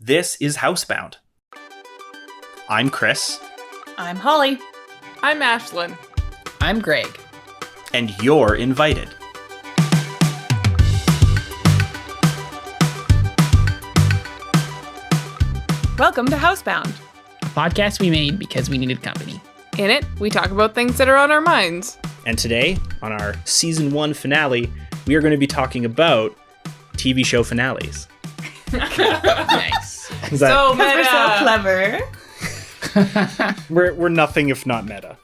This is Housebound. I'm Chris. I'm Holly. I'm Ashlynn. I'm Greg. And you're invited. Welcome to Housebound. A podcast we made because we needed company. In it, we talk about things that are on our minds. And today, on our season 1 finale, we are going to be talking about TV show finales. Nice. Is that, So We're so clever. we're nothing if not meta.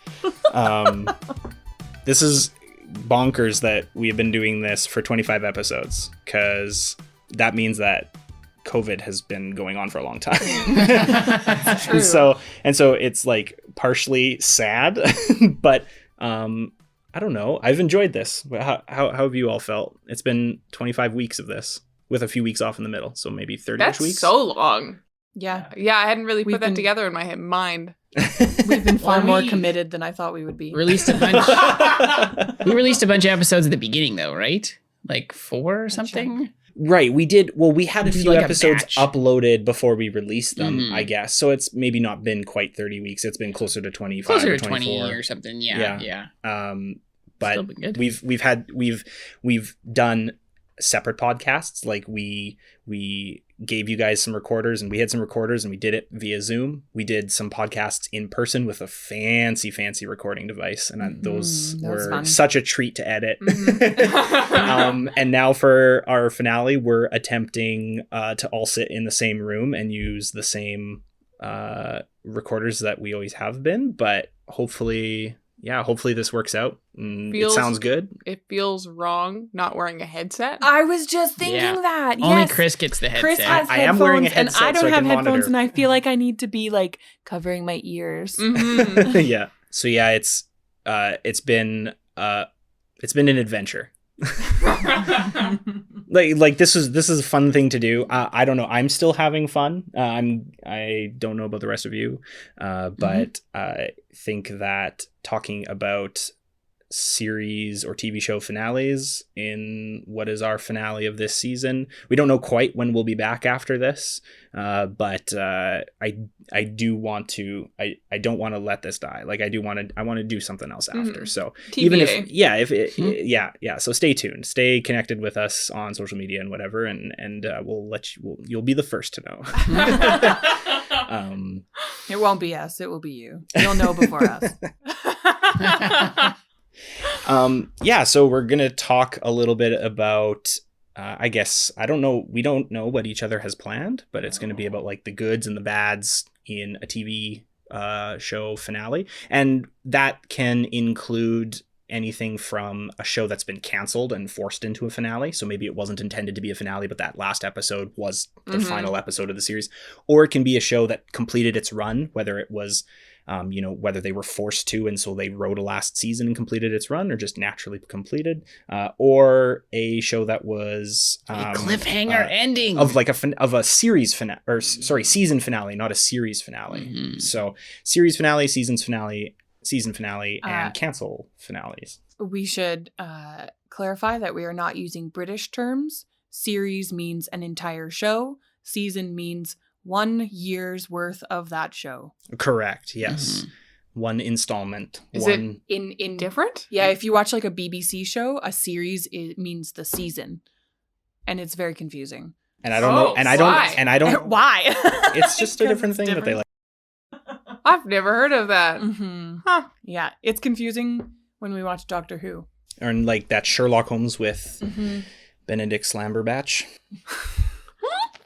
This is bonkers that we have been doing this for 25 episodes, because that means that COVID has been going on for a long time. True. and so it's like partially sad, but I don't know. I've enjoyed this. How have you all felt? It's been 25 weeks of this with a few weeks off in the middle, so maybe 30-ish That's weeks. so long. Yeah. Yeah, I hadn't really We've put that been- together in my mind. We've been far Well, more we- committed than I thought we would be. Released a bunch. We released a bunch of episodes at the beginning, though, right? Like 4 or something. Right, we did. Well, we had a We did few like a episodes batch. uploaded before we released them, Mhm. I guess. So it's maybe not been quite 30 weeks. It's been closer to 25 Closer or to 24. 20 or something. Yeah. But Still been good. we've done separate podcasts. Like we gave you guys some recorders, and we had some recorders, and we did it via Zoom. We did some podcasts in person with a fancy recording device, and those that was were fun. such a treat to edit. Mhm. And now for our finale, we're attempting to all sit in the same room and use the same recorders that we always have been. But hopefully this works out. It sounds good. It feels wrong not wearing a headset. I was just thinking Yeah. that. Only yes. Chris gets the headset. Chris has I headphones, am wearing a and headset I don't so I have can headphones, monitor. and I feel like I need to be like covering my ears. Mhm. Yeah. So yeah, it's been an adventure. Like this is a fun thing to do. I don't know. I'm still having fun. I don't know about the rest of you, but I think that talking about series or TV show finales in what is our finale of this season, we don't know quite when we'll be back after this, but I do want to. I don't want to let this die. Like I want to do something else after. Mhm. So TBA. even if so stay tuned, stay connected with us on social media and whatever, and we'll let you'll be the first to know. It won't be us. It will be you. You'll know before us. So we're gonna talk a little bit about I guess we don't know what each other has planned, but it's gonna be about like the goods and the bads in a TV show finale, and that can include anything from a show that's been canceled and forced into a finale. So maybe it wasn't intended to be a finale, but that last episode was the Mhm. final episode of the series. Or it can be a show that completed its run, whether it was, whether they were forced to, and so they wrote a last season and completed its run, or just naturally completed, or a show that was A cliffhanger ending. of like of a series finale, or season finale, not a series finale. Mhm. So series finale, season finale, and Uh, cancel finales. We should clarify that we are not using British terms. Series means an entire show. Season means 1 year's worth of that show. Correct. Yes. One installment. Is one. In Different? Yeah, if you watch like a BBC show, a series means the season, and it's very confusing. And I don't know. Oh, And I don't. why? And I don't. Why? It's just a 'Cause different it's thing that they like. I've never heard of that. Mm-hmm. Huh. Yeah, it's confusing when we watch Doctor Who. Or like that Sherlock Holmes with Mm-hmm. Benedict Slumberbatch.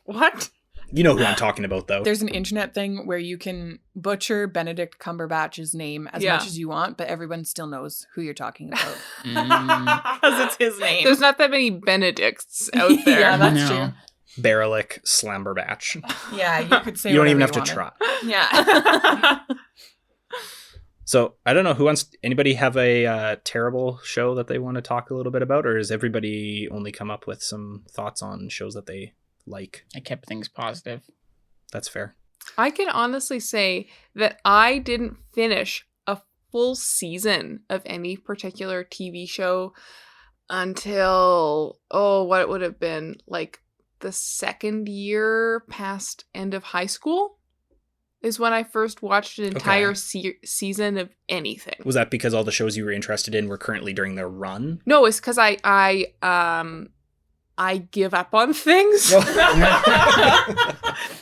What? You know who I'm talking about, though. There's an internet thing where you can butcher Benedict Cumberbatch's name as Yeah. much as you want, but everyone still knows who you're talking about. Mm. Because it's his name. There's not that many Benedicts out there. Yeah, that's No. true. Berelick Slumberbatch. Yeah, you could say You don't even have whatever to you try. wanted. Yeah. So I don't know who wants. Anybody have a terrible show that they want to talk a little bit about, or has everybody only come up with some thoughts on shows that they like? I kept things positive. That's fair. I can honestly say that I didn't finish a full season of any particular TV show until, what it would have been, like the second year past end of high school is when I first watched an entire season of anything. Was that because all the shows you were interested in were currently during their run? No, it's because I give up on things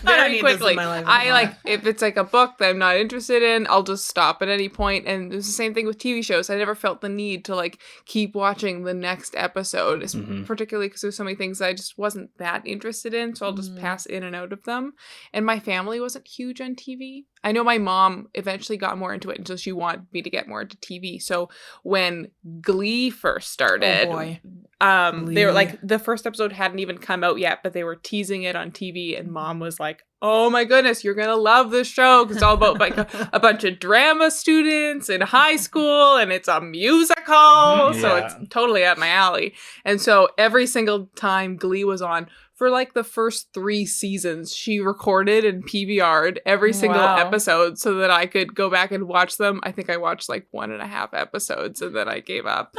very quickly. If it's like a book that I'm not interested in, I'll just stop at any point. And it's the same thing with TV shows. I never felt the need to like keep watching the next episode, particularly because there's so many things I just wasn't that interested in. So I'll just pass in and out of them. And my family wasn't huge on TV. I know my mom eventually got more into it, and so she wanted me to get more into TV. So when Glee first started, they were like, the first episode hadn't even come out yet, but they were teasing it on TV, and Mom was like, "Oh my goodness, you're gonna love this show because it's all about like a bunch of drama students in high school, and it's a musical, so it's totally up my alley." And so every single time Glee was on, for like the first 3 seasons, she recorded and PVR'd every single episode so that I could go back and watch them. I think I watched like 1.5 episodes and then I gave up.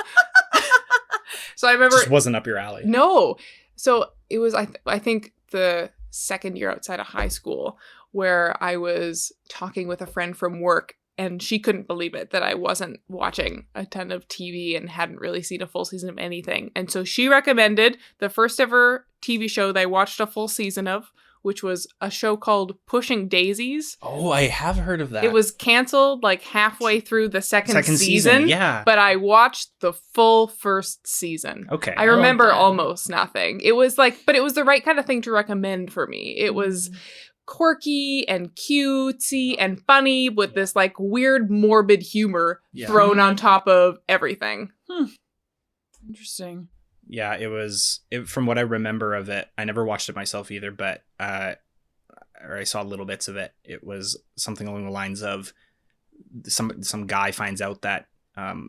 So I remember... Just wasn't up your alley. No. So it was, I think, the second year outside of high school where I was talking with a friend from work, and she couldn't believe it that I wasn't watching a ton of TV and hadn't really seen a full season of anything. And so she recommended the first ever TV show that I watched a full season of, which was a show called Pushing Daisies. Oh, I have heard of that. It was canceled like halfway through the second season. Yeah. But I watched the full first season. Okay. I remember almost nothing. It was like, but it was the right kind of thing to recommend for me. It was quirky and cutesy and funny with this like weird morbid humor thrown on top of everything. Interesting. Yeah, from what I remember of it, I never watched it myself either, but or I saw little bits of it. It was something along the lines of some guy finds out that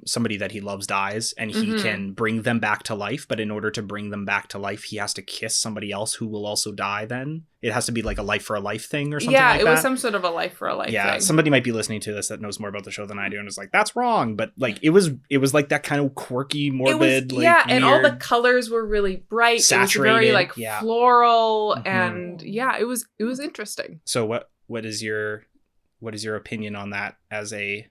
somebody that he loves dies, and he can bring them back to life, but in order to bring them back to life, he has to kiss somebody else who will also die then. It has to be like a life for a life thing or something like that. Yeah, it was some sort of a life for a life thing. Yeah, somebody might be listening to this that knows more about the show than I do and is like, that's wrong. But like it was like that kind of quirky, morbid, and all the colors were really bright. Saturated. It was very like floral, and it was interesting. So what is your opinion on that as a,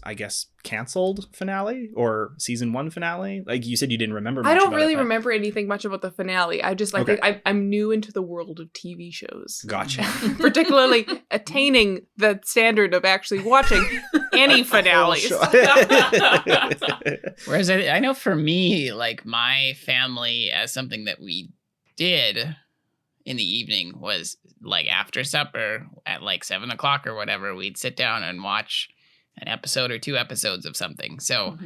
I guess, canceled finale or season 1 finale? Like you said, you didn't remember much. I don't really remember anything much about the finale. I just I'm new into the world of TV shows. Gotcha. Particularly attaining the standard of actually watching any finales. Whereas I know for me, like my family, as something that we did in the evening was like after supper at like 7:00 or whatever, we'd sit down and watch an episode or 2 episodes of something. So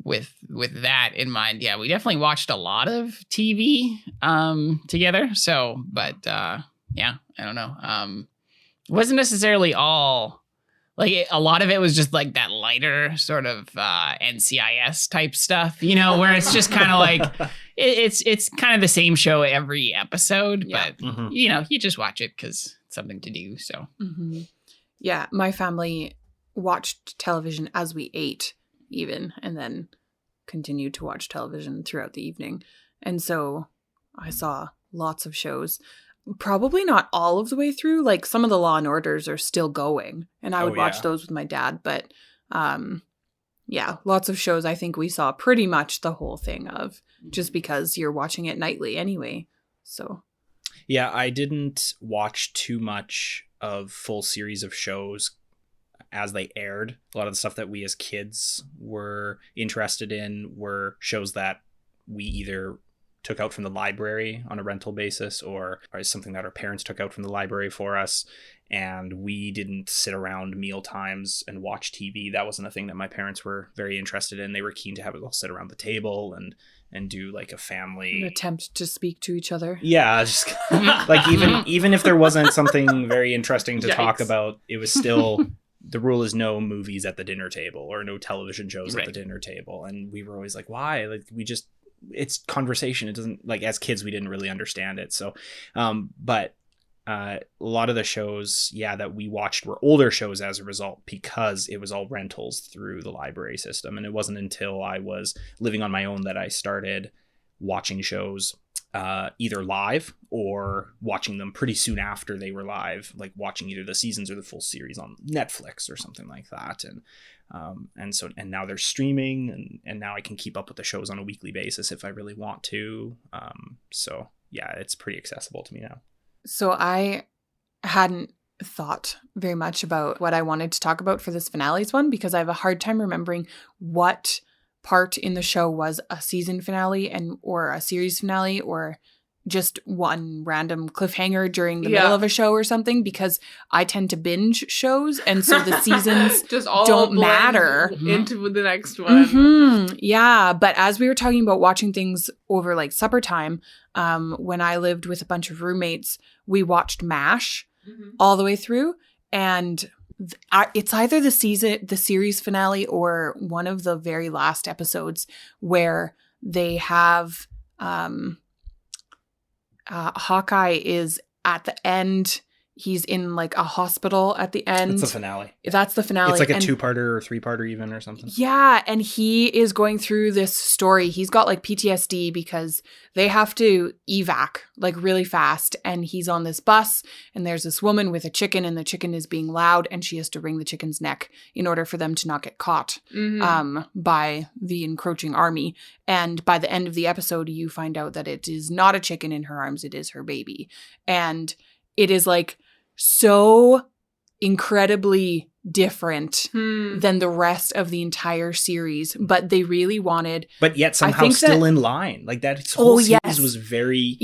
with that in mind, we definitely watched a lot of TV together. So, but I don't know. It wasn't necessarily all like a lot of it was just like that lighter sort of NCIS type stuff, where it's just kind of like it's kind of the same show every episode, but you just watch it because it's something to do. So yeah, my family watched television as we ate even, and then continued to watch television throughout the evening. And so I saw lots of shows, probably not all of the way through. Like some of the Law and Orders are still going, and I would watch those with my dad. But lots of shows I think we saw pretty much the whole thing of, just because you're watching it nightly anyway. So yeah, I didn't watch too much of full series of shows as they aired. A lot of the stuff that we as kids were interested in were shows that we either took out from the library on a rental basis or something that our parents took out from the library for us. And we didn't sit around meal times and watch TV. That wasn't a thing that my parents were very interested in. They were keen to have us all sit around the table and do like a family an attempt to speak to each other. Yeah, just like even if there wasn't something very interesting to talk about, it was still the rule is no movies at the dinner table or no television shows at the dinner table. And we were always like, why? Like it's conversation. It doesn't, like, as kids, we didn't really understand it. So, but a lot of the shows, that we watched were older shows as a result, because it was all rentals through the library system. And it wasn't until I was living on my own that I started watching shows either live or watching them pretty soon after they were live, like watching either the seasons or the full series on Netflix or something like that. And now they're streaming, and now I can keep up with the shows on a weekly basis if I really want to. So yeah, it's pretty accessible to me now. So I hadn't thought very much about what I wanted to talk about for this finales one, because I have a hard time remembering what part in the show was a season finale or a series finale or just one random cliffhanger during the middle of a show or something, because I tend to binge shows, and so the seasons just all don't matter into the next one. Mm-hmm. Yeah, but as we were talking about watching things over like supper time, when I lived with a bunch of roommates, we watched MASH all the way through, and it's either the series finale or one of the very last episodes where they have Hawkeye is at the end. He's in like a hospital at the end. It's the finale. That's the finale. It's like a 2-parter or 3-parter even or something. Yeah, and he is going through this story. He's got like PTSD because they have to evac like really fast, and he's on this bus, and there's this woman with a chicken, and the chicken is being loud, and she has to wring the chicken's neck in order for them to not get caught by the encroaching army. And by the end of the episode, you find out that it is not a chicken in her arms, it is her baby. And it is like so incredibly different than the rest of the entire series, but they really wanted, but yet somehow still in line. Like that whole series was very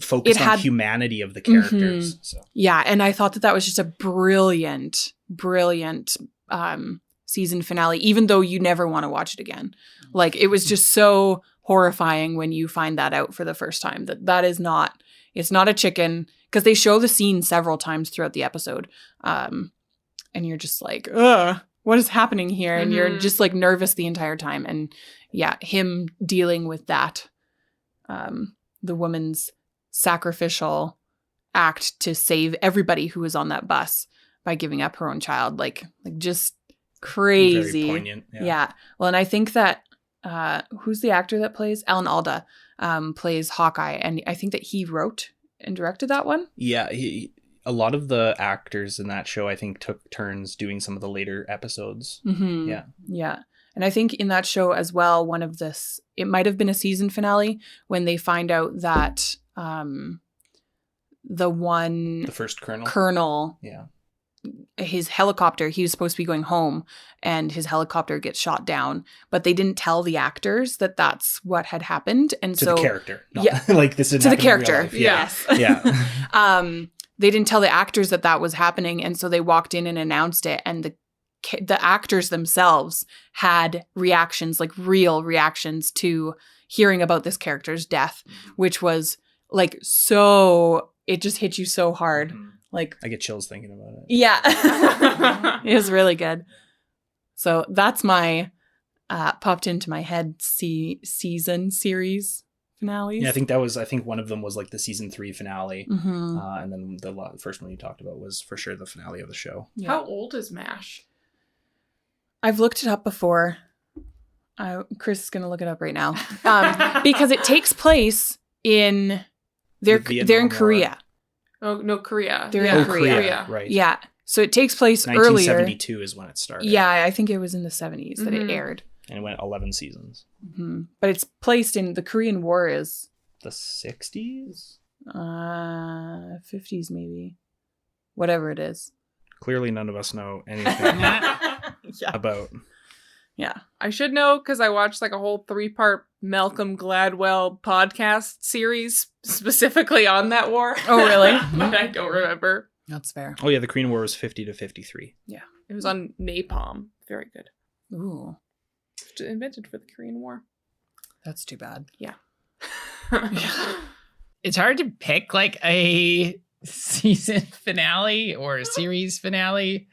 focused on humanity of the characters. So. Yeah, and I thought that was just a brilliant season finale, even though you never want to watch it again. Like it was just so horrifying when you find that out for the first time, that is not, it's not a chicken, because they show the scene several times throughout the episode. And you're just like, ugh, what is happening here? And you're just like nervous the entire time. And yeah, him dealing with that, the woman's sacrificial act to save everybody who was on that bus by giving up her own child, like just crazy. Very poignant. Yeah. Well, and I think that, who's the actor that plays? Alan Alda plays Hawkeye. And I think that he wrote and directed that one. Yeah, a lot of the actors in that show, I think, took turns doing some of the later episodes. Mm-hmm. Yeah. And I think in that show as well, it might have been a season finale when they find out that the first colonel, his helicopter, he was supposed to be going home, and his helicopter gets shot down, but they didn't tell the actors that that's what had happened. And to the character, like this didn't to the happen character. In real life. Yes. They didn't tell the actors that was happening, and so they walked in and announced it, and the actors themselves had reactions, like real reactions to hearing about this character's death, which was like it just hit you so hard. Like I get chills thinking about it. Yeah. It was really good. So that's my popped into my head season series finales. Yeah, I think one of them was like the season 3 finale. And then the first one you talked about was for sure the finale of the show. Yeah. How old is MASH? I've looked it up before. Chris is going to look it up right now. Because it takes place in they're in Korea. Oh, no, Korea. They're in Korea. Right. Yeah. So it takes place 1972 earlier. is when it started. Yeah, I think it was in the 70s that it aired. And it went 11 seasons. But it's placed in the Korean War is... The 60s? 50s maybe. Whatever it is. Clearly none of us know anything about... Yeah. I should know because I watched like a whole 3-part Malcolm Gladwell podcast series specifically on that war. Oh, really? But I don't remember. That's fair. Oh, yeah. The Korean War was 50 to 53. Yeah. It was on napalm. Very good. Ooh. Invented for the Korean War. That's too bad. Yeah. It's hard to pick like a season finale or a series finale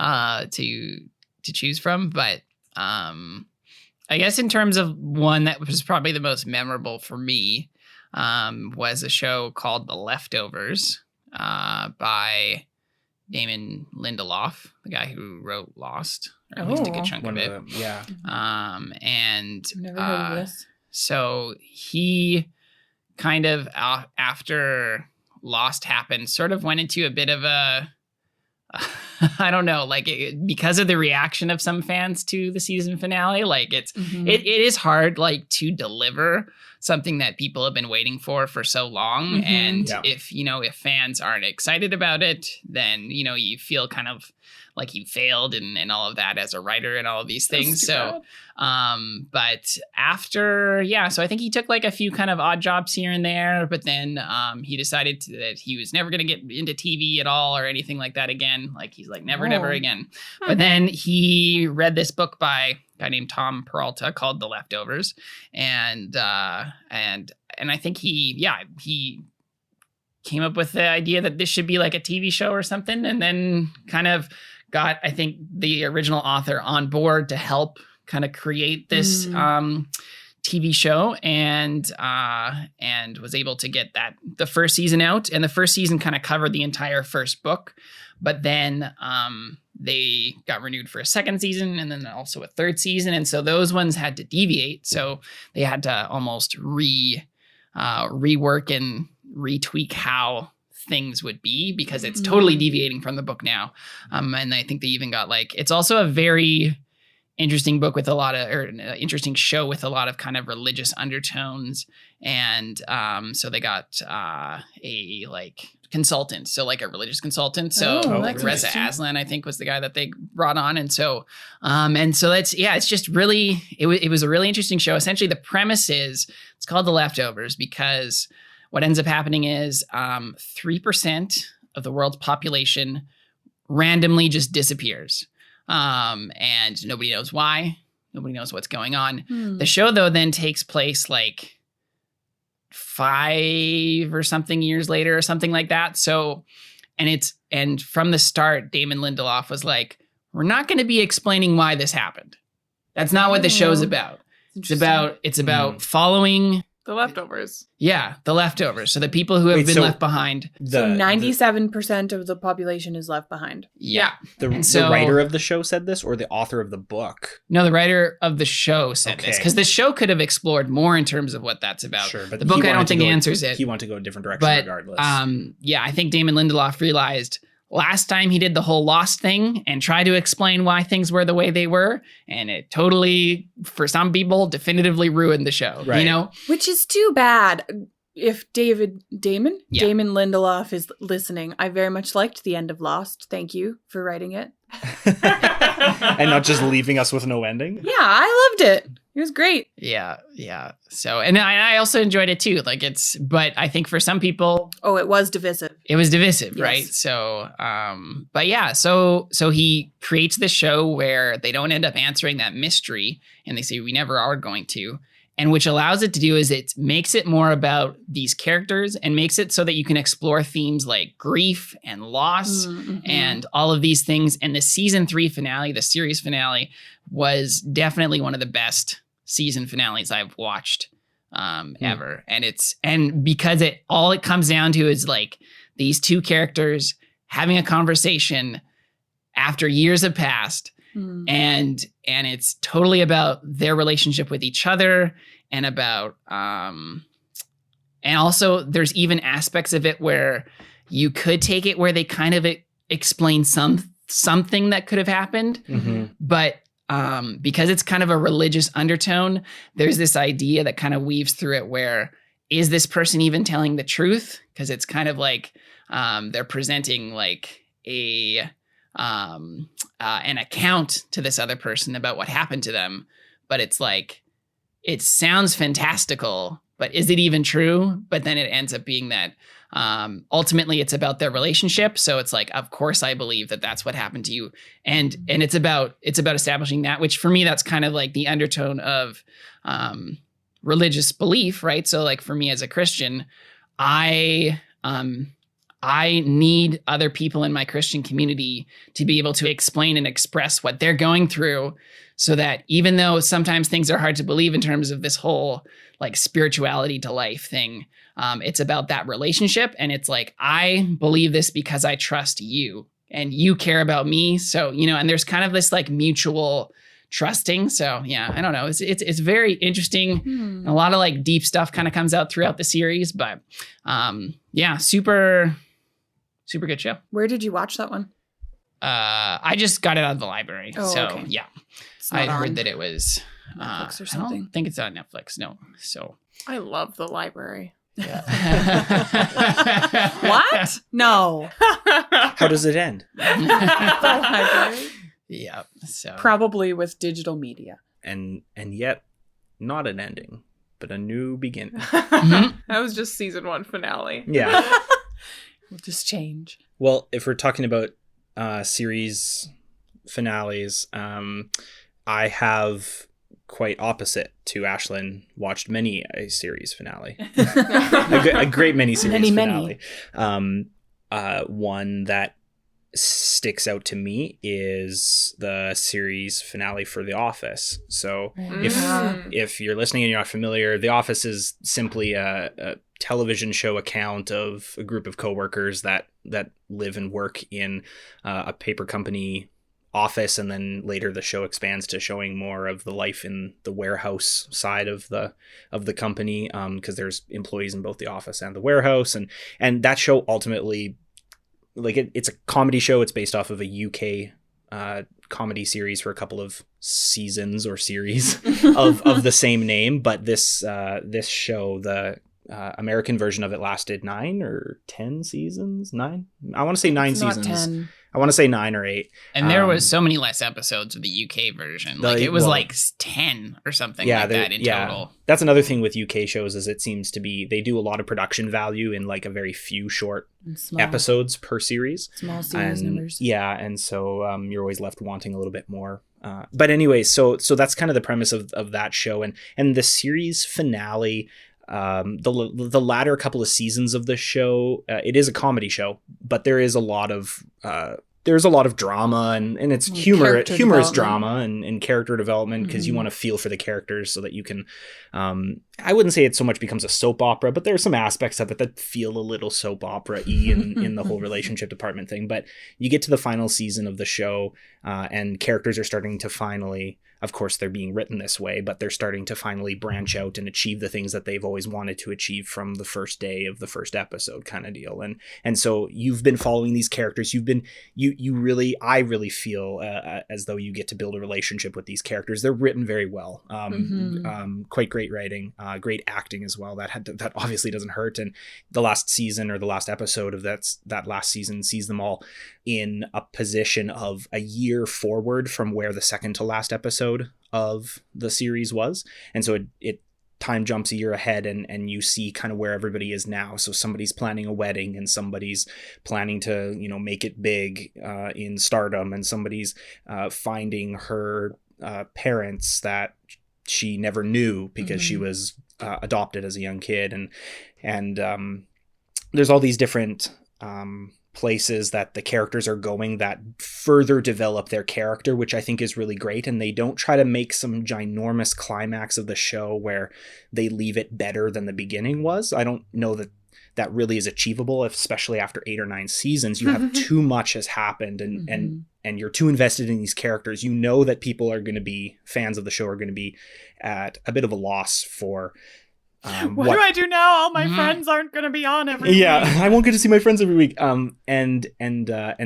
to choose from, but I guess in terms of one that was probably the most memorable for me was a show called The Leftovers by Damon Lindelof, the guy who wrote Lost, or at least a good chunk of it. Yeah. And I've never heard of this. So he kind of after Lost happened, sort of went into a bit of a, I don't know, like because of the reaction of some fans to the season finale, like it is hard like to deliver something that people have been waiting for so long. And if fans aren't excited about it, then, you feel kind of like you failed and all of that as a writer and all of these things. So, but after, so I think he took like a few kind of odd jobs here and there, but then he decided that he was never going to get into TV at all or anything like that again. Like he's like, never again. But then he read this book by a guy named Tom Peralta called The Leftovers. And I think he came up with the idea that this should be like a TV show or something, and then kind of got, I think, the original author on board to help kind of create this TV show, and was able to get the first season out. And the first season kind of covered the entire first book, but then they got renewed for a second season and then also a third season. And so those ones had to deviate. So they had to almost rework and retweak how things would be, because it's totally deviating from the book now. And I think they even got it's also a very interesting book with interesting show with a lot of kind of religious undertones. And so they got a consultant, so like a religious consultant. So Reza Aslan, I think, was the guy that they brought on. And so it's just really, it was a really interesting show. Essentially the premise is, it's called The Leftovers because what ends up happening is 3% of the world's population randomly just disappears. And nobody knows why. Nobody knows what's going on. The show, though, then takes place 5 or something years later or something like that. So, and from the start, Damon Lindelof was like, we're not going to be explaining why this happened. That's not what the show's about. It's about following The Leftovers. Yeah, The Leftovers. So the people who have been left behind. So 97% of the population is left behind. Yeah. The writer of the show said this, or the author of the book? No, the writer of the show said this. Because the show could have explored more in terms of what that's about. Sure, but the book, I don't think, answers it. He wanted to go a different direction regardless. I think Damon Lindelof realized last time he did the whole Lost thing and tried to explain why things were the way they were, and it totally, for some people, definitively ruined the show. Right. Which is too bad. If Damon Lindelof is listening, I very much liked the end of Lost. Thank you for writing it. And not just leaving us with no ending. Yeah, I loved it. It was great. Yeah. So, and I also enjoyed it too. But I think for some people, it was divisive. It was divisive, yes. Right? So, but yeah, so he creates this show where they don't end up answering that mystery, and they say we never are going to. And which allows it to do is it makes it more about these characters and makes it so that you can explore themes like grief and loss and all of these things. And the season 3 finale, the series finale, was definitely one of the best season finales I've watched ever. And because it comes down to is these two characters having a conversation after years have passed. And it's totally about their relationship with each other, and about and also there's even aspects of it where you could take it where they kind of explain something that could have happened, but because it's kind of a religious undertone, there's this idea that kind of weaves through it where, is this person even telling the truth? Because it's kind of they're presenting an account to this other person about what happened to them, but it's it sounds fantastical, but is it even true? But then it ends up being that ultimately it's about their relationship. So it's of course I believe that that's what happened to you, and it's about establishing that, which for me that's kind of the undertone of religious belief, right? So for me as a Christian, I need other people in my Christian community to be able to explain and express what they're going through, so that even though sometimes things are hard to believe in terms of this whole spirituality to life thing, it's about that relationship. And it's I believe this because I trust you and you care about me. So, and there's kind of this mutual trusting. So yeah, I don't know. It's very interesting. A lot of like deep stuff kind of comes out throughout the series, but yeah, super good show. Where did you watch that one? I just got it out of the library. So okay. yeah, It's not I heard on that it was Netflix or I something. don't think it's on Netflix. No. So I love the library. yeah. What? No. How does it end? The library. Yeah. So Probably with digital media. And yet, not an ending, but a new beginning. Mhm. That was just season 1 finale. Yeah. We'll just change. Well, if we're talking about series finales, I have quite opposite to Ashlynn watched many a series finale, a great many series finale. One that sticks out to me is the series finale for The Office. So if you're listening and you're not familiar, The Office is simply a television show account of a group of coworkers that live and work in a paper company office, and then later the show expands to showing more of the life in the warehouse side of the company, because there's employees in both the office and the warehouse, and that show ultimately, like, it's a comedy show. It's based off of a UK comedy series for a couple of seasons or series of the same name, but this show, the American version of it, lasted 9 or 10 seasons. 9? I want to say 9 It's not seasons. 10. I want to say 9 or 8. and there was so many less episodes of the UK version. Like it was like 10 or something like that in total. That's another thing with UK shows, is it seems to be they do a lot of production value in like a very few short Small, episodes per series. small series numbers. Yeah, and so you're always left wanting a little bit more. But anyway, so that's kind of the premise of that show, and the series finale. The latter couple of seasons of the show, it is a comedy show, but there is a lot of drama and it's humorous drama and character development, because you want to feel for the characters so that you can, I wouldn't say it so much becomes a soap opera, but there are some aspects of it that feel a little soap opera-y in the whole relationship department thing. But you get to the final season of the show, and characters are starting to finally, of course, they're being written this way, but they're starting to finally branch out and achieve the things that they've always wanted to achieve from the first day of the first episode, kind of deal. And so you've been following these characters. I really feel as though you get to build a relationship with these characters. They're written very well. Quite great writing, great acting as well. That obviously doesn't hurt. And the last season, or the last episode of that last season, sees them all in a position of a year forward from where the second to last episode of the series was. And so it time jumps a year ahead, and you see kind of where everybody is now. So somebody's planning a wedding, and somebody's planning to, make it big in stardom, and somebody's finding her parents that she never knew because she was adopted as a young kid, and there's all these different places that the characters are going that further develop their character, which I think is really great. And they don't try to make some ginormous climax of the show where they leave it better than the beginning was. I don't know that really is achievable, especially after 8 or 9 seasons. You have too much has happened, and you're too invested in these characters. You know that people are going to be fans of the show, are going to be at a bit of a loss for what do I do now? All my friends aren't going to be on every week. I won't get to see my friends every week. And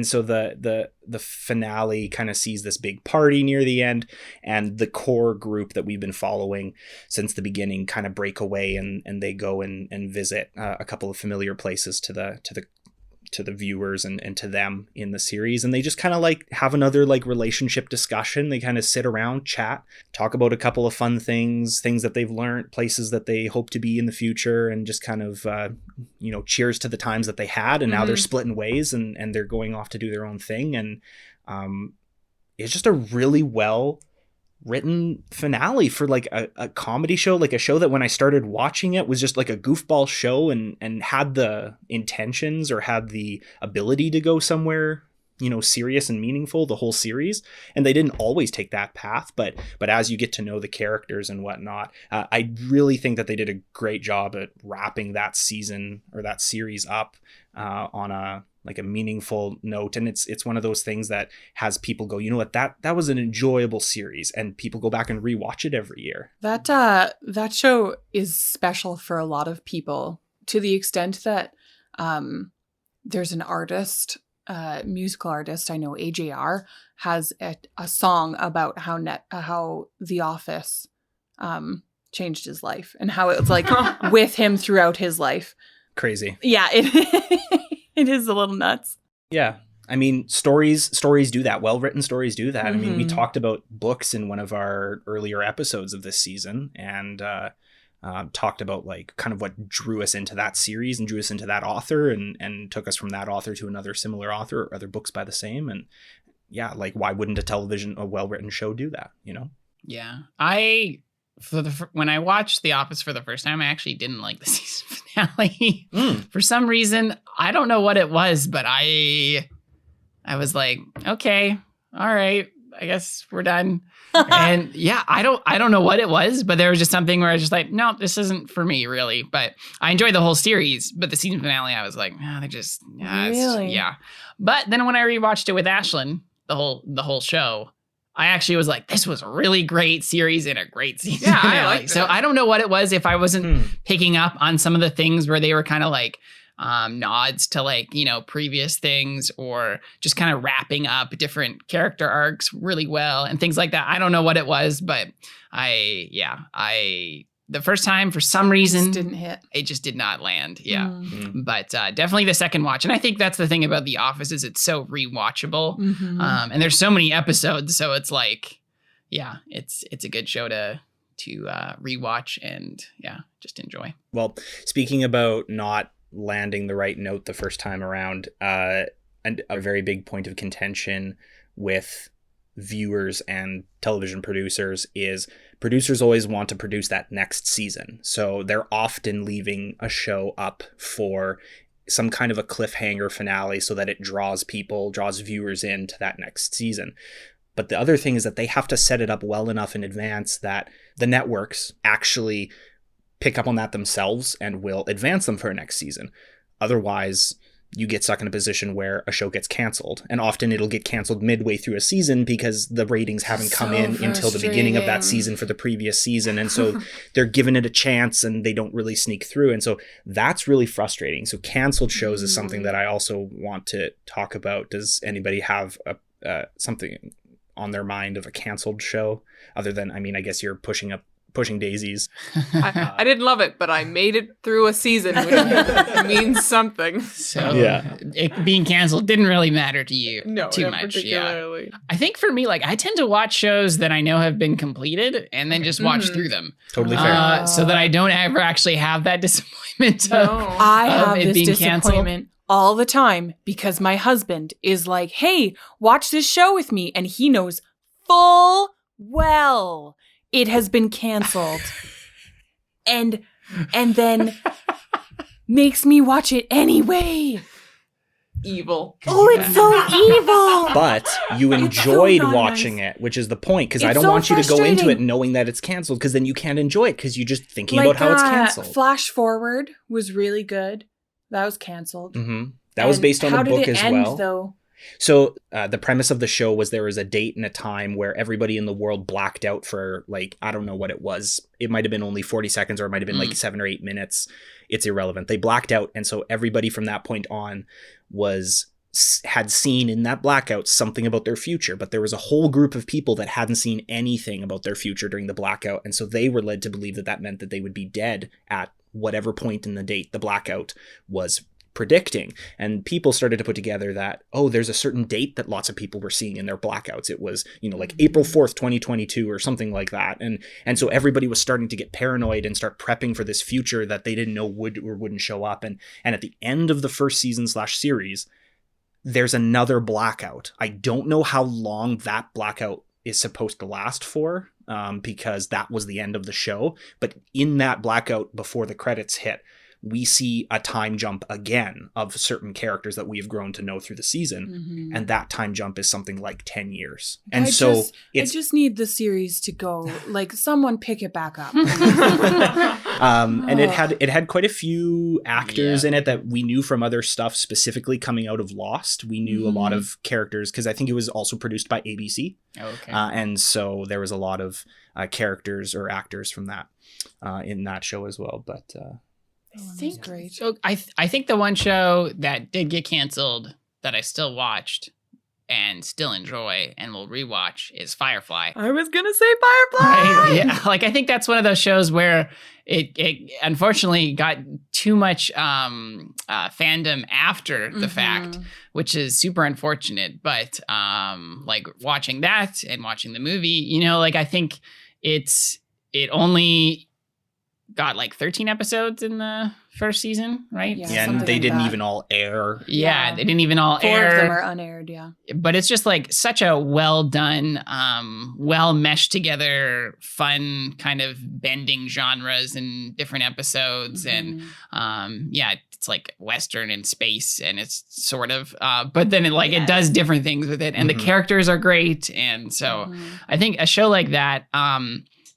so the finale kind of sees this big party near the end, and the core group that we've been following since the beginning kind of break away, and they go and visit a couple of familiar places to the viewers and to them in the series. And they just kind of like have another like relationship discussion. They kind of sit around, chat, talk about a couple of fun things that they've learned, places that they hope to be in the future, and just kind of, cheers to the times that they had. And now they're splitting ways, and they're going off to do their own thing. And it's just a really well written finale for like a comedy show, like a show that when I started watching it was just like a goofball show, and had the intentions or had the ability to go somewhere, serious and meaningful the whole series. And they didn't always take that path, but as you get to know the characters and whatnot, I really think that they did a great job at wrapping that season or that series up on like a meaningful note. And it's one of those things that has people go, you know what, that was an enjoyable series, and people go back and rewatch it every year. That show is special for a lot of people, to the extent that there's an artist, musical artist, I know AJR has a song about how The Office changed his life, and how it was like with him throughout his life. Crazy. Yeah, it is a little nuts. Yeah. I mean, stories do that. Well-written stories do that. I mean, we talked about books in one of our earlier episodes of this season, and talked about like kind of what drew us into that series and drew us into that author, and took us from that author to another similar author or other books by the same. And yeah, like, why wouldn't a well-written show do that, you know? Yeah. When I watched The Office for the first time, I actually didn't like the season finale. For some reason. I don't know what it was, but I was like, okay, all right, I guess we're done. And yeah, I don't know what it was, but there was just something where I was just like, no, this isn't for me, really. But I enjoyed the whole series, but the season finale, I was like, no, they're just, really? yeah. But then when I rewatched it with Ashlynn, the whole show, I actually was like, this was a really great series and a great season. Yeah, I liked it. So I don't know what it was, if I wasn't picking up on some of the things where they were kind of like nods to, like, you know, previous things, or just kind of wrapping up different character arcs really well and things like that. I don't know what it was, but the first time, for some reason, didn't hit. It just did not land. Yeah. But definitely the second watch. And I think that's the thing about The Office, is it's so rewatchable. And there's so many episodes. So it's like, yeah, it's a good show to rewatch and just enjoy. Well, speaking about not landing the right note the first time around, and a very big point of contention with viewers and television producers is producers always want to produce that next season. So they're often leaving a show up for some kind of a cliffhanger finale so that it draws viewers into that next season. But the other thing is that they have to set it up well enough in advance that the networks actually pick up on that themselves and will advance them for a next season. Otherwise, you get stuck in a position where a show gets canceled, and often it'll get canceled midway through a season because the ratings haven't come in until the beginning of that season for the previous season. And so they're giving it a chance and they don't really sneak through. And so that's really frustrating. So canceled shows is something that I also want to talk about. Does anybody have something on their mind of a canceled show other than, I mean, I guess you're pushing daisies. I didn't love it, but I made it through a season, which means something. So it being canceled didn't really matter to you too much. Particularly. Yeah. I think for me, like, I tend to watch shows that I know have been completed and then just watch through them. Totally fair. So that I don't ever actually have that disappointment. I have it this being disappointment canceled all the time because my husband is like, hey, watch this show with me. And he knows full well it has been canceled. and then makes me watch it anyway. Evil. Oh, it's so evil. But you enjoyed watching it, which is the point, because I don't want you to go into it knowing that it's canceled, because then you can't enjoy it because you're just thinking about how it's canceled. Flash Forward was really good. That was canceled. That was based on a book as well. How did it end, though? So the premise of the show was there was a date and a time where everybody in the world blacked out for, like, I don't know what it was. It might have been only 40 seconds or it might have been like 7 or 8 minutes. It's irrelevant. They blacked out. And so everybody from that point on had seen in that blackout something about their future. But there was a whole group of people that hadn't seen anything about their future during the blackout. And so they were led to believe that that meant that they would be dead at whatever point in the date the blackout was predicting. And people started to put together that, oh, there's a certain date that lots of people were seeing in their blackouts. It was, like April 4th, 2022 or something like that. And so everybody was starting to get paranoid and start prepping for this future that they didn't know would or wouldn't show up. And at the end of the first season/series, there's another blackout. I don't know how long that blackout is supposed to last for, because that was the end of the show. But in that blackout before the credits hit, we see a time jump again of certain characters that we've grown to know through the season. And that time jump is something like 10 years. And I just need the series to go, like, someone pick it back up. And it had quite a few actors in it that we knew from other stuff, specifically coming out of Lost. We knew a lot of characters because I think it was also produced by ABC. Okay. And so there was a lot of characters or actors from that in that show as well. But I think great. So I think the one show that did get canceled that I still watched and still enjoy and will rewatch is Firefly. I was gonna say Firefly. Right? Yeah, like I think that's one of those shows where it unfortunately got too much fandom after the fact, which is super unfortunate. But like watching that and watching the movie, you know, like I think it only got like 13 episodes in the first season, right? Yeah, and they didn't even all air. Yeah, they didn't even all air. 4 of them are unaired, yeah. But it's just like such a well done, well meshed together, fun kind of bending genres and different episodes. And it's like Western in space, and it's sort of, but then it does different things with it. And the characters are great. And so I think a show like that,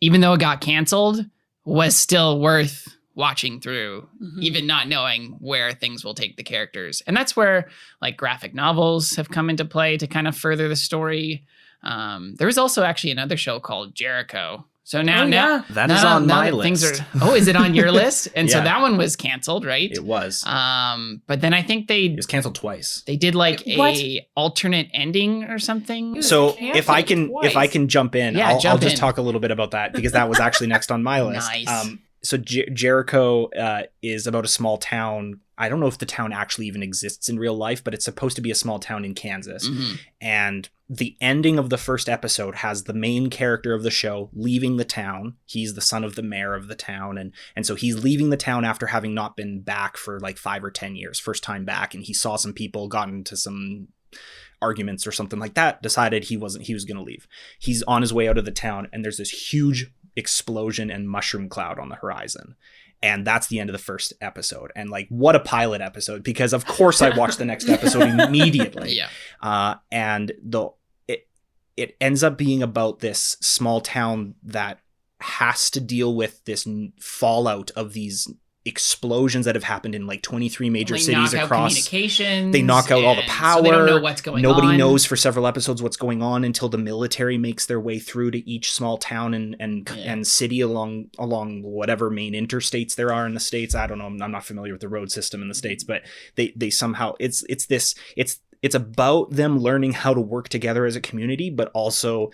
even though it got canceled, was still worth watching through, even not knowing where things will take the characters. And that's where like graphic novels have come into play to kind of further the story. There was also actually another show called Jericho. So now that is on my list. Is it on your list? And so that one was canceled, right? It was. But then I think it was canceled twice. They did like a alternate ending or something. So if I can jump in, I'll just talk a little bit about that because that was actually next on my list. Nice. So Jericho is about a small town. I don't know if the town actually even exists in real life, but it's supposed to be a small town in Kansas. And the ending of the first episode has the main character of the show leaving the town. He's the son of the mayor of the town. And so he's leaving the town after having not been back for like 5 or 10 years, first time back. And he saw some people, got into some arguments or something like that, decided he was going to leave. He's on his way out of the town, and there's this huge explosion and mushroom cloud on the horizon. And that's the end of the first episode. And like, what a pilot episode, because of course I watched the next episode immediately. And it ends up being about this small town that has to deal with this fallout of these explosions that have happened in like 23 major cities across. Communications. They knock out all the power. So they don't know what's going on. Nobody knows for several episodes what's going on until the military makes their way through to each small town and city along whatever main interstates there are in the States. I don't know. I'm not familiar with the road system in the States, but they somehow it's about them learning how to work together as a community, but also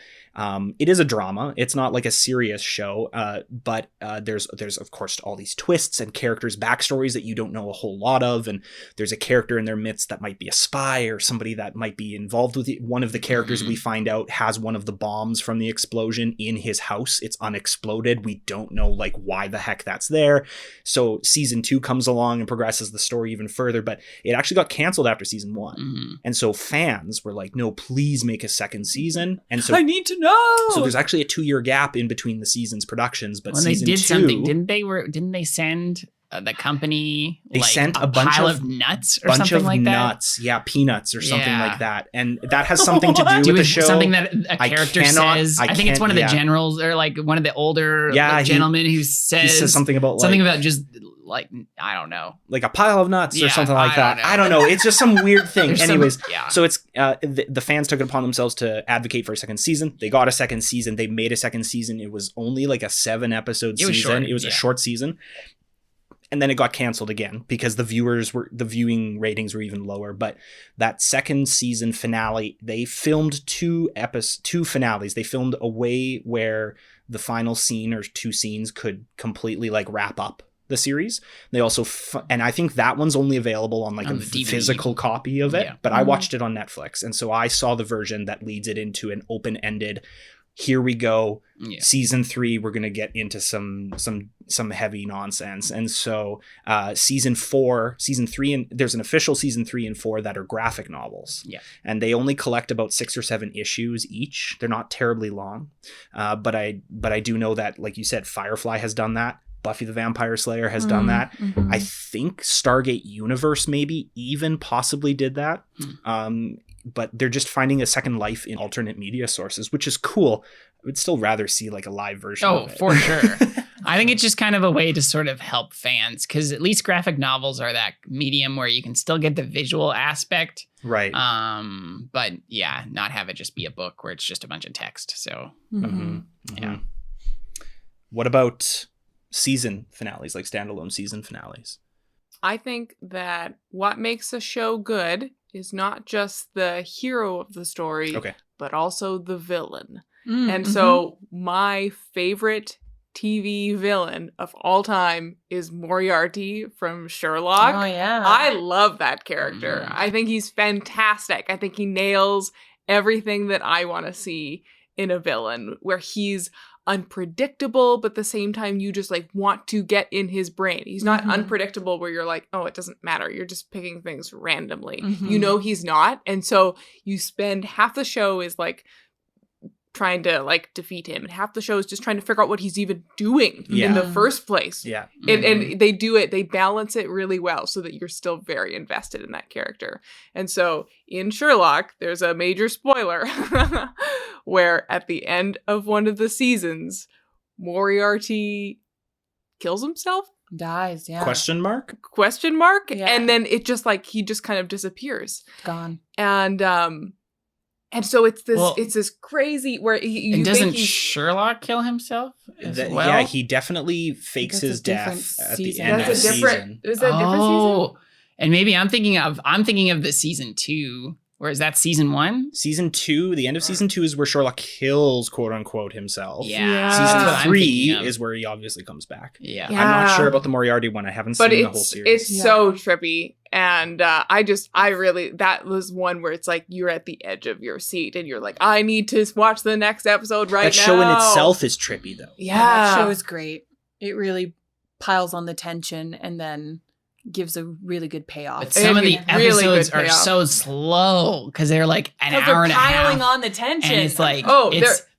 it is a drama. It's not like a serious show, but there's of course all these twists and characters' backstories that you don't know a whole lot of, and there's a character in their midst that might be a spy or somebody that might be involved with it. One of the characters we find out has one of the bombs from the explosion in his house. It's unexploded. We don't know like why the heck that's there. So season 2 comes along and progresses the story even further, but it actually got canceled after season 1. And so fans were like, no, please make a second season. And so I need to know. So there's actually a 2-year gap in between the season's productions, but season they did 2, something, didn't they send the company sent a pile of nuts or something like that? Nuts, peanuts or something like that, and that has something to do with the show. Something that a character says. I think it's one of the generals or like one of the older gentlemen who says something about just like, I don't know, like a pile of nuts or something like that. I don't know. It's just some weird thing. Anyways, so it's the fans took it upon themselves to advocate for a second season. They got a second season. They made a second season. It was only like a 7-episode season. It was a short season. And then it got canceled again because the viewing ratings were even lower. But that second season finale, they filmed 2 finales. They filmed a way where the final scene or 2 scenes could completely like wrap up the series. They also and I think that one's only available on like a physical copy of it, but I watched it on Netflix, and so I saw the version that leads it into an open-ended, here we go, season 3, we're going to get into some heavy nonsense. And so season 3, and there's an official season 3 and 4 that are graphic novels, and they only collect about 6 or 7 issues each. They're not terribly long, but I do know that, like you said, Firefly has done that. Buffy the Vampire Slayer has done that. I think Stargate Universe maybe even possibly did that. But they're just finding a second life in alternate media sources, which is cool. I would still rather see like a live version of it. For sure. I think it's just kind of a way to sort of help fans, because at least graphic novels are that medium where you can still get the visual aspect. Right. But yeah, not have it just be a book where it's just a bunch of text. So yeah. What about season finales, like standalone season finales? I think that what makes a show good is not just the hero of the story, but also the villain. And so my favorite TV villain of all time is Moriarty from Sherlock. Oh, yeah. I love that character. I think he's fantastic. I think he nails everything that I want to see in a villain, where he's unpredictable, but at the same time you just like want to get in his brain. He's not unpredictable where you're like, oh, it doesn't matter, you're just picking things randomly. You know he's not, and so you spend half the show is like trying to like defeat him, and half the show is just trying to figure out what he's even doing in the first place. And they do it, they balance it really well so that you're still very invested in that character. And so in Sherlock, there's a major spoiler where at the end of one of the seasons, Moriarty kills himself, dies. Question mark. And then it just like he just kind of disappears, gone. And so it's this crazy where and doesn't Sherlock kill himself as well? Yeah, he definitely fakes his death at the end of the season. Is that a different season? And maybe I'm thinking of the season 2, or is that season 1? Season 2, the end of season 2 is where Sherlock kills, quote unquote, himself. Yeah. Season 3 is where he obviously comes back. Yeah. I'm not sure about the Moriarty one. I haven't seen the whole series. It's so trippy. And I really, that was one where it's like you're at the edge of your seat and you're like, I need to watch the next episode right now. That show in itself is trippy though. Yeah, that show is great. It really piles on the tension and then gives a really good payoff. But some of the episodes are so slow because they're like an hour and a half. Piling on the tension. And it's like,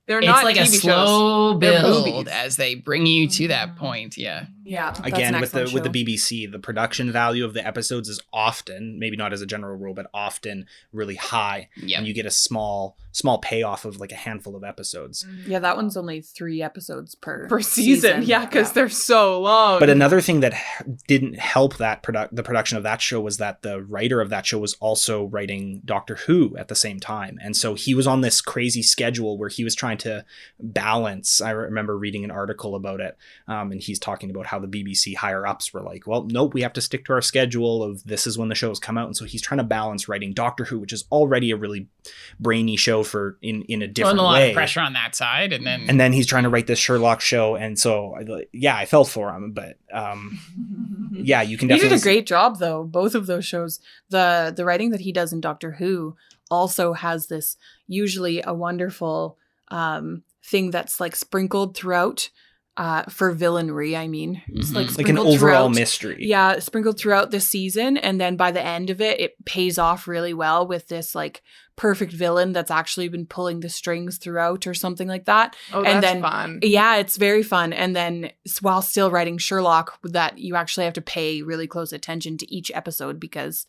they're not like TV a slow shows. build as they bring you to that point. Yeah. Yeah. Again, with the BBC, the production value of the episodes is often, maybe not as a general rule, but often really high. Yep. And you get a small payoff of like a handful of episodes. Yeah, that one's only 3 episodes per season. Yeah, because they're so long. But another thing that didn't help that the production of that show was that the writer of that show was also writing Doctor Who at the same time. And so he was on this crazy schedule where he was trying to balance. I remember reading an article about it, and he's talking about how the BBC higher ups were like, well, nope, we have to stick to our schedule of this is when the shows come out. And so he's trying to balance writing Doctor Who, which is already a really brainy show for in a different way. A lot of pressure on that side. And then he's trying to write this Sherlock show. And so, yeah, I felt for him. But yeah, you can definitely... He did a great job, though. Both of those shows. The writing that he does in Doctor Who also has this usually a wonderful thing that's like sprinkled throughout for villainry. I mean, it's like an overall mystery. Yeah, sprinkled throughout the season, and then by the end of it, it pays off really well with this like perfect villain that's actually been pulling the strings throughout, or something like that. Oh, and that's then, fun. Yeah, it's very fun. And then while still writing Sherlock, that you actually have to pay really close attention to each episode because,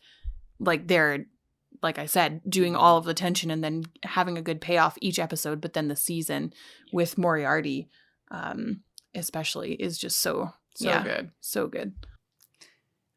like, they're, like I said, doing all of the tension and then having a good payoff each episode. But then the season with Moriarty, especially, is just so good. So good.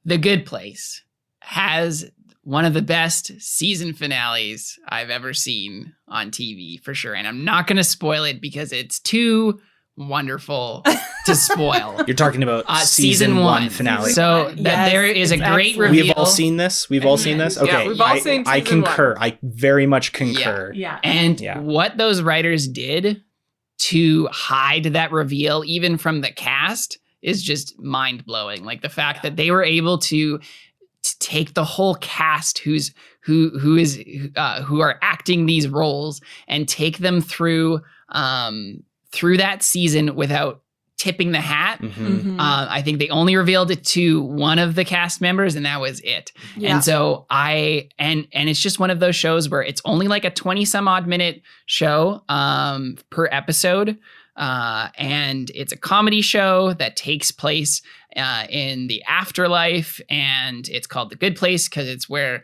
The Good Place has one of the best season finales I've ever seen on TV, for sure. And I'm not going to spoil it because it's too wonderful to spoil. You're talking about season 1 finale. So there is a great reveal. We've all seen this? Okay. Yeah, we've all seen I concur. 1. I very much concur. Yeah. And what those writers did to hide that reveal, even from the cast, is just mind-blowing. Like the fact that they were able to take the whole cast who are acting these roles and take them through that season without tipping the hat. I think they only revealed it to one of the cast members, and that was it. Yeah. And so and it's just one of those shows where it's only like a 20 some odd minute show per episode. and it's a comedy show that takes place in the afterlife, and it's called The Good Place because it's where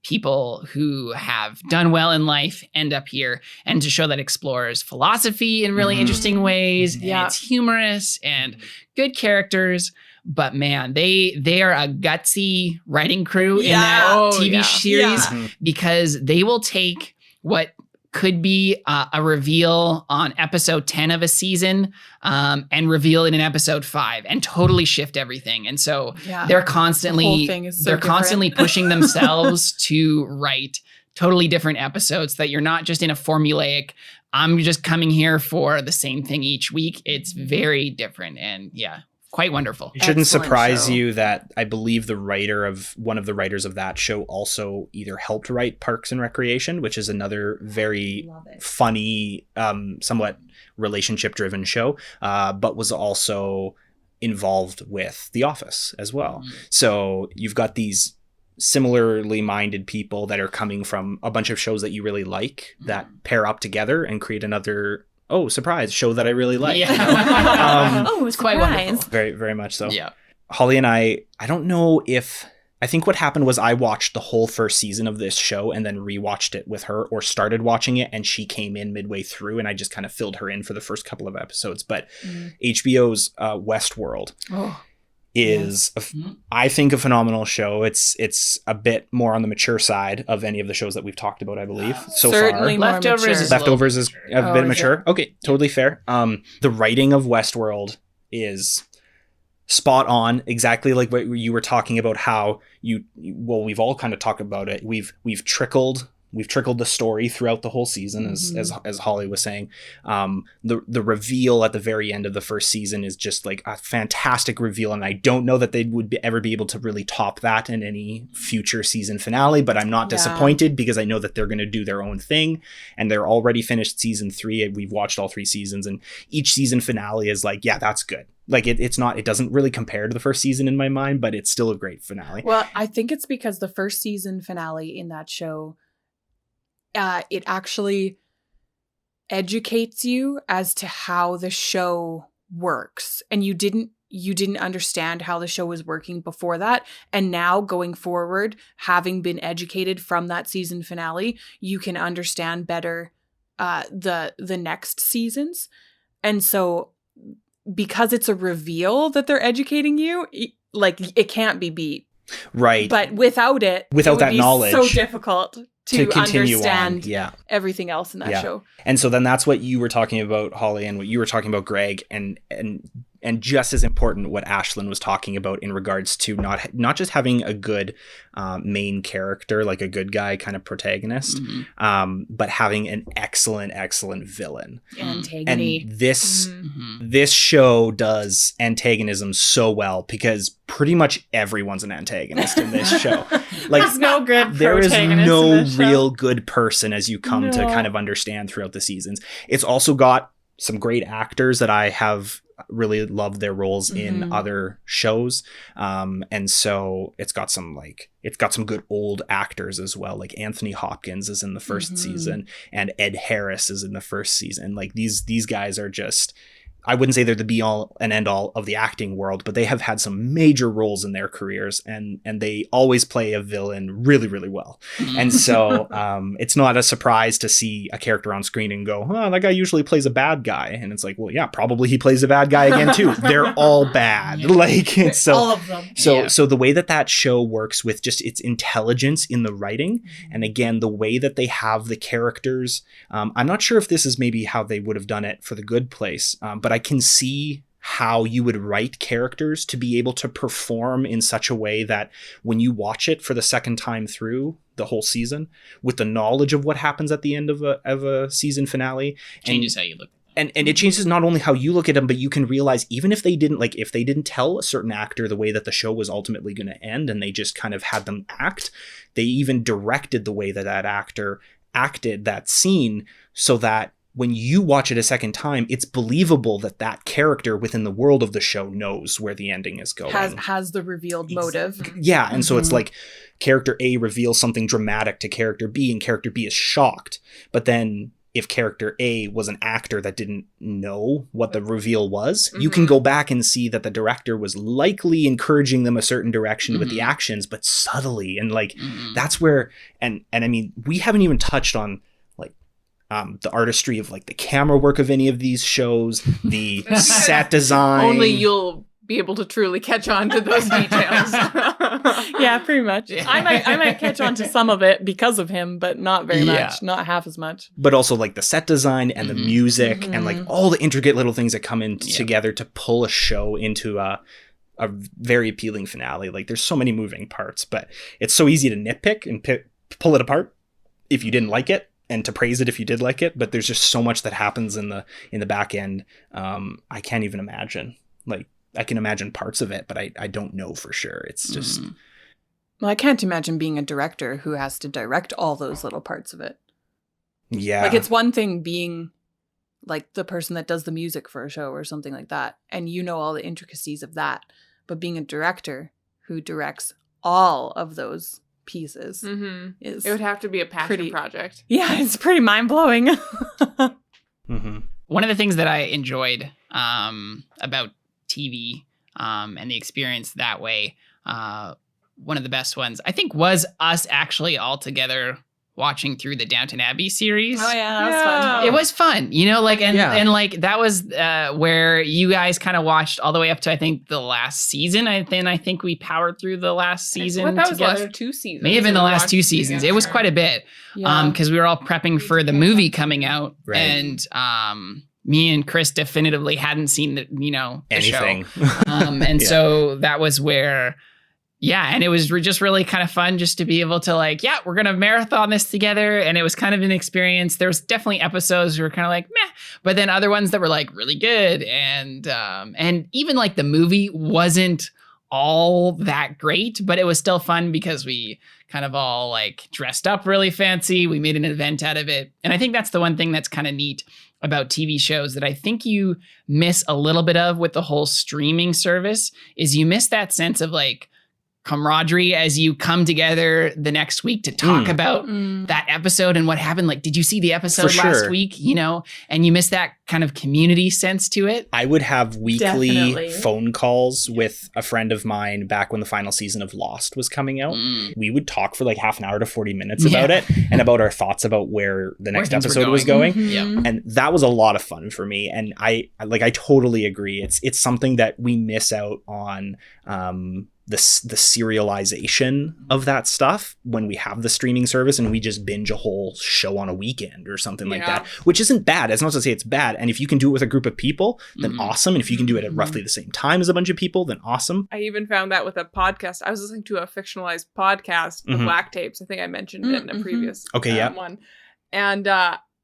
people who have done well in life end up here, and to show that explores philosophy in really interesting ways. And it's humorous and good characters. But man, they are a gutsy writing crew in that TV series because they will take what could be a reveal on episode 10 of a season and reveal it in episode 5 and totally shift everything. And so they're constantly constantly pushing themselves to write totally different episodes that you're not just in a formulaic, I'm just coming here for the same thing each week. It's very different and quite wonderful. It shouldn't surprise you that I believe one of the writers of that show also either helped write Parks and Recreation, which is another very funny, somewhat relationship-driven show, but was also involved with The Office as well. So you've got these similarly minded people that are coming from a bunch of shows that you really like that pair up together and create another surprise show that I really like. It's quite wonderful. Very, very much so. Yeah. Holly and I don't know if, I think what happened was I watched the whole first season of this show and then rewatched it with her, or started watching it and she came in midway through and I just kind of filled her in for the first couple of episodes. But HBO's Westworld is, I think, a phenomenal show. It's a bit more on the mature side of any of the shows that we've talked about, I believe, so certainly far. Leftovers is a bit mature. Okay, totally fair. The writing of Westworld is spot on, exactly like what you were talking about, how we've all kind of talked about it. We've trickled the story throughout the whole season, as Holly was saying. The reveal at the very end of the first season is just like a fantastic reveal, and I don't know that they would ever be able to really top that in any future season finale, but I'm not disappointed because I know that they're going to do their own thing, and they're already finished season 3. We've watched all 3 seasons, and each season finale is like, that's good. Like it doesn't really compare to the first season in my mind, but it's still a great finale. Well, I think it's because the first season finale in that show, it actually educates you as to how the show works, and you didn't understand how the show was working before that, and now going forward, having been educated from that season finale, you can understand better the next seasons. And so because it's a reveal that they're educating you, like, it can't be beat, right? But without that knowledge, so difficult to continue understand everything else in that show. And so then that's what you were talking about, Holly, and what you were talking about, Greg, and just as important, what Ashlynn was talking about in regards to not just having a good main character, like a good guy kind of protagonist, but having an excellent villain. Antagonist. And this show does antagonism so well, because pretty much everyone's an antagonist in this show. Like, there's no good there is no in this real show. Good person, as you come to kind of understand throughout the seasons. It's also got some great actors that I have really loved their roles in other shows, and so it's got some good old actors as well. Like Anthony Hopkins is in the first season, and Ed Harris is in the first season. Like these guys are just, I wouldn't say they're the be all and end all of the acting world, but they have had some major roles in their careers, and they always play a villain really, really well. And so it's not a surprise to see a character on screen and go, that guy usually plays a bad guy. And it's like, well, yeah, probably he plays a bad guy again too. They're all bad. Like, so all of them. So the way that show works with just its intelligence in the writing, and again, the way that they have the characters, I'm not sure if this is maybe how they would have done it for The Good Place, but I can see how you would write characters to be able to perform in such a way that when you watch it for the second time through the whole season, with the knowledge of what happens at the end of a season finale, changes how you look. And it changes not only how you look at them, but you can realize even if they didn't tell a certain actor the way that the show was ultimately going to end, and they just kind of had them act, they even directed the way that actor acted that scene so that when you watch it a second time, it's believable that character within the world of the show knows where the ending is going. Has the revealed motive. Yeah, and so it's like character A reveals something dramatic to character B, and character B is shocked. But then if character A was an actor that didn't know what the reveal was, you can go back and see that the director was likely encouraging them a certain direction with the actions, but subtly. And like, that's where, and I mean, we haven't even touched on like the artistry of like the camera work of any of these shows, the set design. Only you'll be able to truly catch on to those details. Yeah, pretty much. Yeah. I might catch on to some of it because of him, but not very much, not half as much. But also like the set design and the music and like all the intricate little things that come in together to pull a show into a very appealing finale. Like there's so many moving parts, but it's so easy to nitpick and pull it apart if you didn't like it, and to praise it if you did like it. But there's just so much that happens in the back end. I can't even imagine. Like, I can imagine parts of it, but I don't know for sure. It's just... Well, I can't imagine being a director who has to direct all those little parts of it. Yeah. Like, it's one thing being like the person that does the music for a show or something like that, and you know all the intricacies of that. But being a director who directs all of those pieces is... It would have to be a passion project. Yeah, it's pretty mind-blowing. One of the things that I enjoyed about TV and the experience that way, one of the best ones, I think, was us actually all together watching through the Downton Abbey series. Oh yeah, that was fun. It was fun, you know, like, and like that was where you guys kind of watched all the way up to, I think, the last season. I think we powered through the last season that was the together. last 2 seasons. May have been the last 2 seasons. It was quite a bit, because we were all prepping for the movie coming out, and me and Chris definitively hadn't seen the anything. Show. And so that was where, and it was just really kind of fun just to be able to like, we're going to marathon this together. And it was kind of an experience. There was definitely episodes that were kind of like, meh, but then other ones that were like really good. And even like the movie wasn't all that great, but it was still fun because we kind of all like dressed up really fancy. We made an event out of it. And I think that's the one thing that's kind of neat about TV shows that I think you miss a little bit of with the whole streaming service is you miss that sense of like camaraderie as you come together the next week to talk about that episode and what happened. Like, did you see the episode last week? You know, and you miss that kind of community sense to it. I would have weekly phone calls with a friend of mine back when the final season of Lost was coming out. We would talk for like half an hour to 40 minutes about it and about our thoughts about where the next episode was going. And that was a lot of fun for me. And I totally agree. It's something that we miss out on, the serialization of that stuff when we have the streaming service and we just binge a whole show on a weekend or something like that, which isn't bad. It's not to say it's bad. And if you can do it with a group of people, then awesome. And if you can do it at roughly the same time as a bunch of people, then awesome. I even found that with a podcast. I was listening to a fictionalized podcast, The Black Tapes. I think I mentioned it in a previous one. And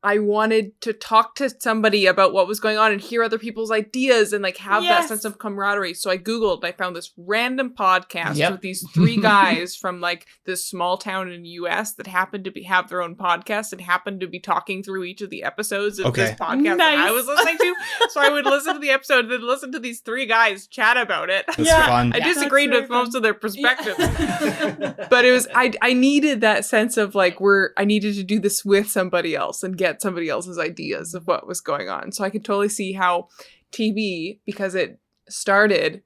I wanted to talk to somebody about what was going on and hear other people's ideas and like have that sense of camaraderie. So I Googled and I found this random podcast with these 3 guys from like this small town in the US that happened to have their own podcast and happened to be talking through each of the episodes of this podcast that I was listening to. So I would listen to the episode and then listen to these 3 guys chat about it. That's fun. I disagreed with most of their perspectives. But it was, I needed that sense of like, I needed to do this with somebody else and get somebody else's ideas of what was going on. So I could totally see how TV, because it started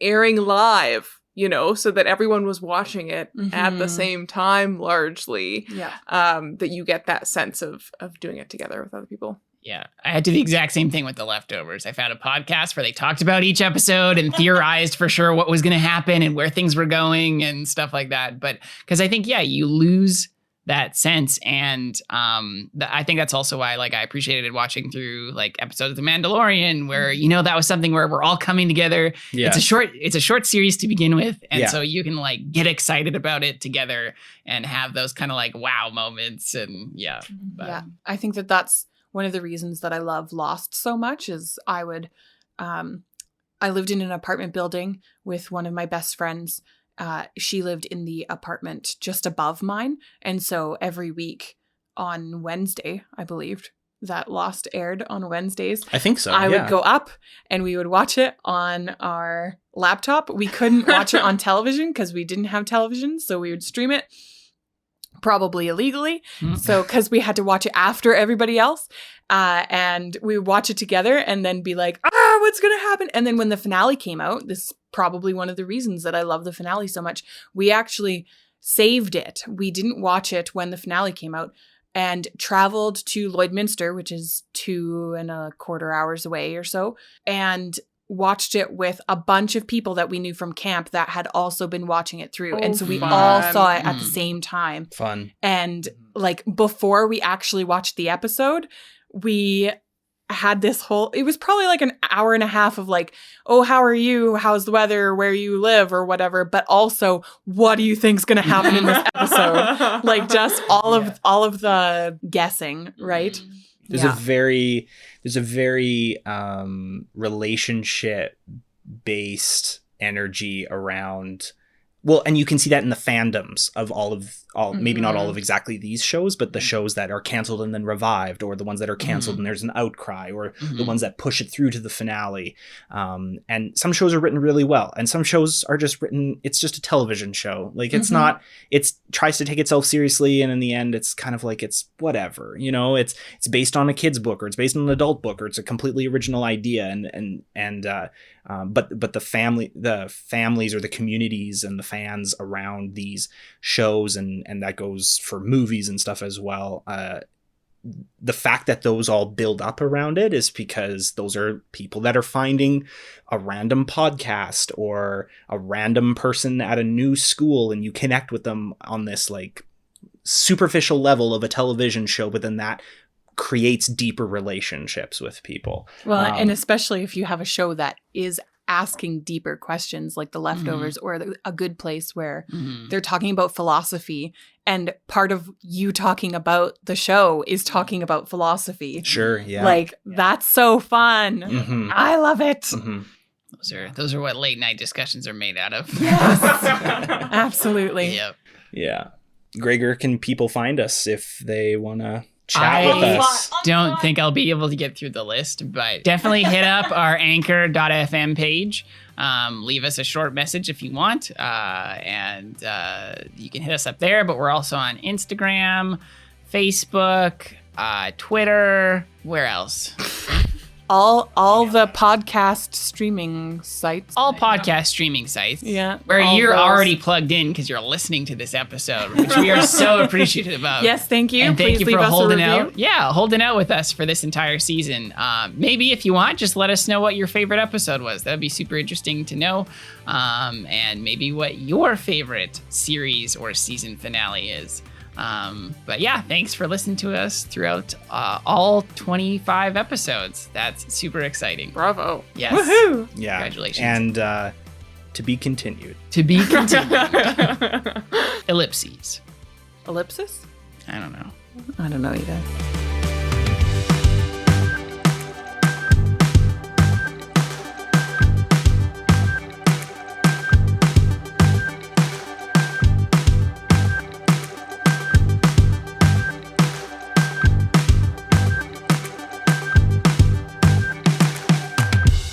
airing live, you know, so that everyone was watching it at the same time largely, that you get that sense of doing it together with other people. Yeah, I had to do the exact same thing with The Leftovers. I found a podcast where they talked about each episode and theorized for sure what was going to happen and where things were going and stuff like that. But because I think, you lose that sense. And I think that's also why like I appreciated watching through like episodes of The Mandalorian where, you know, that was something where we're all coming together. Yeah. It's a short series to begin with. And so you can like get excited about it together and have those kind of like wow moments. And I think that's one of the reasons that I love Lost so much is I lived in an apartment building with one of my best friends. She lived in the apartment just above mine. And so every week on Wednesday, I believed that Lost aired on Wednesdays. I think so. I would go up and we would watch it on our laptop. We couldn't watch it on television because we didn't have television. So we would stream it. probably illegally. So, because we had to watch it after everybody else. And we would watch it together and then be like, what's going to happen? And then when the finale came out, this is probably one of the reasons that I love the finale so much. We actually saved it. We didn't watch it when the finale came out and traveled to Lloydminster, which is 2.25 hours away or so, and watched it with a bunch of people that we knew from camp that had also been watching it through. And so we all saw it at the same time. Fun. And like before we actually watched the episode, we had this whole, it was probably like an hour and a half of like, oh, how are you? How's the weather? Where you live or whatever. But also, what do you think's going to happen in this episode? Like just all of the guessing, right? There's a very relationship based energy around. Well, and you can see that in the fandoms of maybe not all of exactly these shows, but the shows that are canceled and then revived, or the ones that are canceled and there's an outcry, or the ones that push it through to the finale. And some shows are written really well, and some shows are just written, it's just a television show. Like it's not, it tries to take itself seriously, and in the end it's kind of like, it's whatever, you know, it's based on a kid's book, or it's based on an adult book, or it's a completely original idea. But the families or the communities and the fans around these shows, and that goes for movies and stuff as well. The fact that those all build up around it is because those are people that are finding a random podcast or a random person at a new school, and you connect with them on this like superficial level of a television show, but then that creates deeper relationships with people. Well, and especially if you have a show that is asking deeper questions like The Leftovers or A Good Place, where they're talking about philosophy, and part of you talking about the show is talking about philosophy. Sure, yeah. Like that's so fun. I love it. Those are what late night discussions are made out of. Yes. Absolutely. Yep. Yeah. Gregor, can people find us if they want to chat with us? Don't think I'll be able to get through the list, but definitely hit up our anchor.fm page. Leave us a short message if you want, and you can hit us up there. But we're also on Instagram, Facebook, Twitter. Where else? All the podcast streaming sites. All podcast streaming sites. Yeah. Where you're already plugged in because you're listening to this episode, which we are so appreciative of. Yes, thank you. And thank Please you leave for us holding a review. out. Yeah, holding out with us for this entire season. Maybe if you want, just let us know what your favorite episode was. That'd be super interesting to know. And maybe what your favorite series or season finale is. But yeah, thanks for listening to us throughout all 25 episodes. That's super exciting. Bravo. Yes. Woohoo! Yeah. Congratulations. And to be continued. To be continued. Ellipses. Ellipsis? I don't know. I don't know either.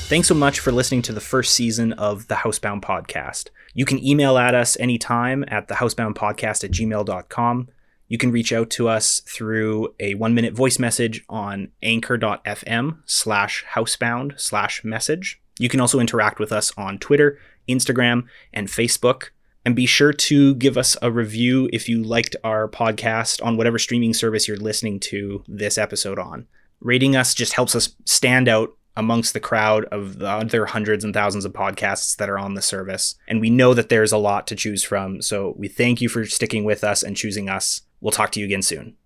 Thanks so much for listening to the first season of the Housebound Podcast. You can email at us anytime at thehouseboundpodcast@gmail.com. You can reach out to us through a 1-minute voice message on anchor.fm/housebound/message. You can also interact with us on Twitter, Instagram, and Facebook. And be sure to give us a review if you liked our podcast on whatever streaming service you're listening to this episode on. Rating us just helps us stand out amongst the crowd of the other hundreds and thousands of podcasts that are on the service. And we know that there's a lot to choose from. So we thank you for sticking with us and choosing us. We'll talk to you again soon.